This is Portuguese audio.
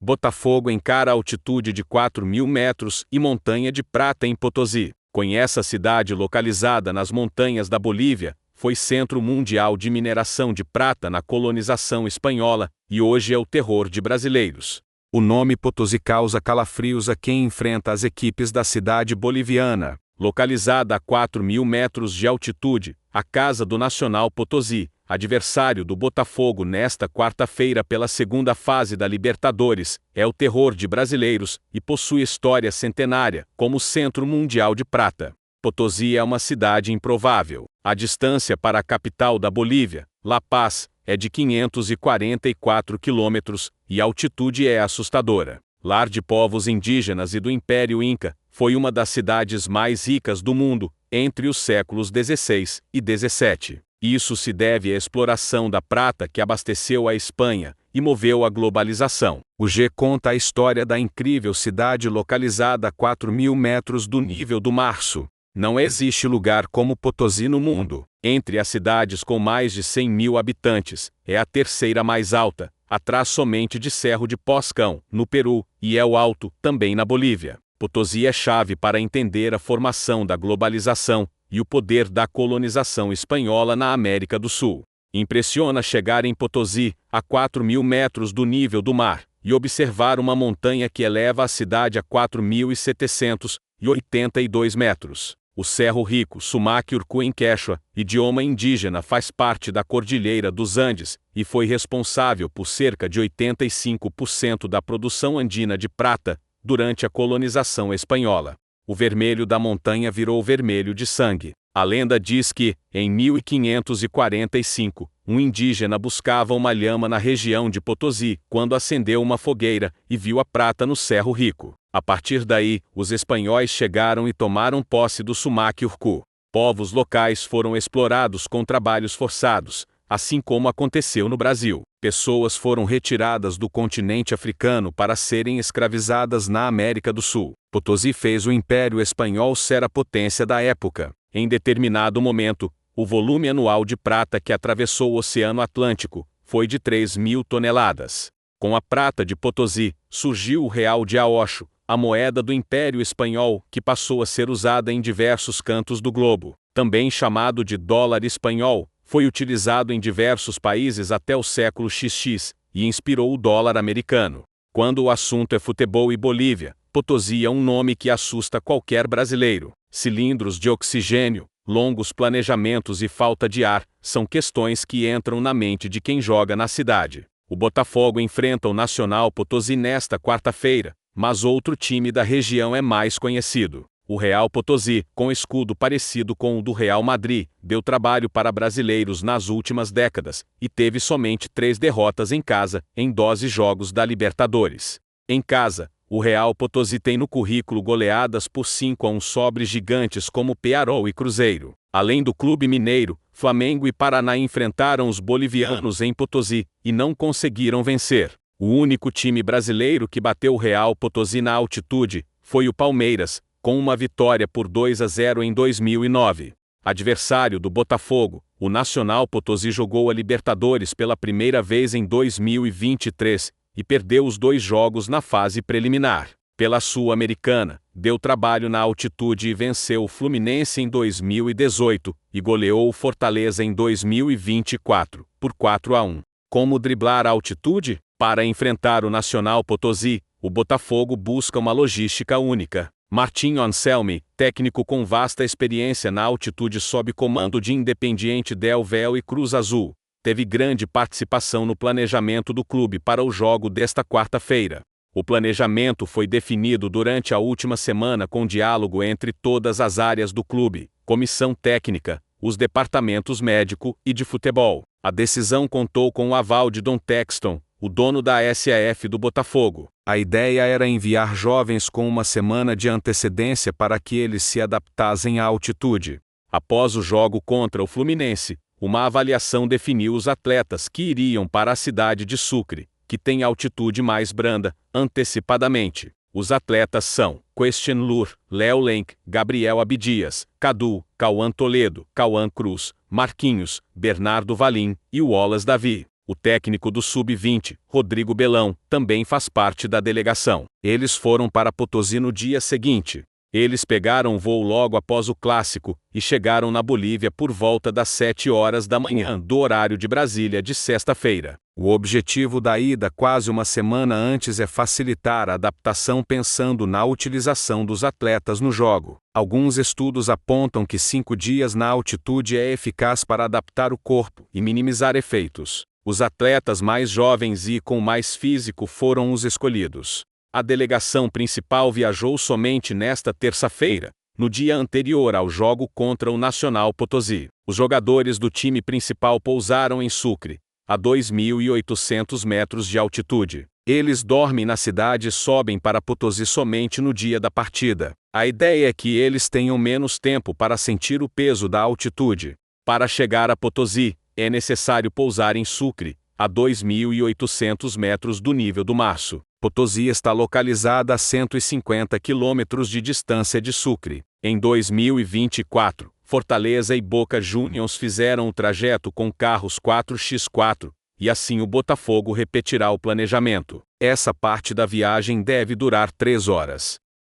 Botafogo encara a altitude de 4.000 metros e Montanha de Prata em Potosí. Conhece a cidade localizada nas montanhas da Bolívia, foi centro mundial de mineração de prata na colonização espanhola e hoje é o terror de brasileiros. O nome Potosí causa calafrios a quem enfrenta as equipes da cidade boliviana. Localizada a 4.000 metros de altitude, a Casa do Nacional Potosí, adversário do Botafogo nesta quarta-feira pela segunda fase da Libertadores, é o terror de brasileiros e possui história centenária como centro mundial de prata. Potosí é uma cidade improvável. A distância para a capital da Bolívia, La Paz, é de 544 quilômetros e a altitude é assustadora. Lar de povos indígenas e do Império Inca, foi uma das cidades mais ricas do mundo entre os séculos XVI e XVII. Isso se deve à exploração da prata que abasteceu a Espanha e moveu a globalização. O G conta a história da incrível cidade localizada a 4.000 metros do nível do mar. Não existe lugar como Potosí no mundo. Entre as cidades com mais de 100.000 habitantes, é a terceira mais alta, atrás somente de Cerro de Poscão, no Peru, e El Alto, também na Bolívia. Potosí é chave para entender a formação da globalização e o poder da colonização espanhola na América do Sul. Impressiona chegar em Potosí, a 4.000 metros do nível do mar, e observar uma montanha que eleva a cidade a 4.782 metros. O Cerro Rico, Sumac Urcu em quechua, idioma indígena, faz parte da Cordilheira dos Andes e foi responsável por cerca de 85% da produção andina de prata durante a colonização espanhola. O vermelho da montanha virou vermelho de sangue. A lenda diz que, em 1545, um indígena buscava uma lhama na região de Potosí quando acendeu uma fogueira e viu a prata no Cerro Rico. A partir daí, os espanhóis chegaram e tomaram posse do Sumac Urcu. Povos locais foram explorados com trabalhos forçados, assim como aconteceu no Brasil. Pessoas foram retiradas do continente africano para serem escravizadas na América do Sul. Potosí fez o Império Espanhol ser a potência da época. Em determinado momento, o volume anual de prata que atravessou o Oceano Atlântico foi de 3.000 toneladas. Com a prata de Potosí, surgiu o real de Aocho, a moeda do Império Espanhol, que passou a ser usada em diversos cantos do globo. Também chamado de dólar espanhol, foi utilizado em diversos países até o século XX e inspirou o dólar americano. Quando o assunto é futebol e Bolívia, Potosí é um nome que assusta qualquer brasileiro. Cilindros de oxigênio, longos planejamentos e falta de ar são questões que entram na mente de quem joga na cidade. O Botafogo enfrenta o Nacional Potosí nesta quarta-feira, mas outro time da região é mais conhecido. O Real Potosí, com escudo parecido com o do Real Madrid, deu trabalho para brasileiros nas últimas décadas e teve somente 3 derrotas em casa em 12 jogos da Libertadores. Em casa, o Real Potosí tem no currículo goleadas por 5-1 sobre gigantes como Peñarol e Cruzeiro. Além do clube mineiro, Flamengo e Paraná enfrentaram os bolivianos em Potosí e não conseguiram vencer. O único time brasileiro que bateu o Real Potosí na altitude foi o Palmeiras, com uma vitória por 2-0 em 2009. Adversário do Botafogo, o Nacional Potosí jogou a Libertadores pela primeira vez em 2023 e perdeu os 2 jogos na fase preliminar. Pela Sul-Americana, deu trabalho na altitude e venceu o Fluminense em 2018 e goleou o Fortaleza em 2024, por 4-1. Como driblar a altitude? Para enfrentar o Nacional Potosí, o Botafogo busca uma logística única. Martinho Anselmi, técnico com vasta experiência na altitude sob comando de Independiente del Valle e Cruz Azul, teve grande participação no planejamento do clube para o jogo desta quarta-feira. O planejamento foi definido durante a última semana com diálogo entre todas as áreas do clube, comissão técnica, os departamentos médico e de futebol. A decisão contou com o aval de Don Texton, o dono da SAF do Botafogo. A ideia era enviar jovens com uma semana de antecedência para que eles se adaptassem à altitude. Após o jogo contra o Fluminense, uma avaliação definiu os atletas que iriam para a cidade de Sucre, que tem altitude mais branda, antecipadamente. Os atletas são Question Lur, Léo Lenk, Gabriel Abdias, Cadu, Cauã Toledo, Cauã Cruz, Marquinhos, Bernardo Valim e Wallace Davi. O técnico do Sub-20, Rodrigo Belão, também faz parte da delegação. Eles foram para Potosí no dia seguinte. Eles pegaram voo logo após o clássico e chegaram na Bolívia por volta das 7 horas da manhã do horário de Brasília de sexta-feira. O objetivo da ida quase uma semana antes é facilitar a adaptação pensando na utilização dos atletas no jogo. Alguns estudos apontam que 5 dias na altitude é eficaz para adaptar o corpo e minimizar efeitos. Os atletas mais jovens e com mais físico foram os escolhidos. A delegação principal viajou somente nesta terça-feira, no dia anterior ao jogo contra o Nacional Potosí. Os jogadores do time principal pousaram em Sucre, a 2.800 metros de altitude. Eles dormem na cidade e sobem para Potosí somente no dia da partida. A ideia é que eles tenham menos tempo para sentir o peso da altitude. Para chegar a Potosí, é necessário pousar em Sucre, a 2.800 metros do nível do mar. Potosí está localizada a 150 quilômetros de distância de Sucre. Em 2024, Fortaleza e Boca Juniors fizeram o trajeto com carros 4x4, e assim o Botafogo repetirá o planejamento. Essa parte da viagem deve durar 3 horas.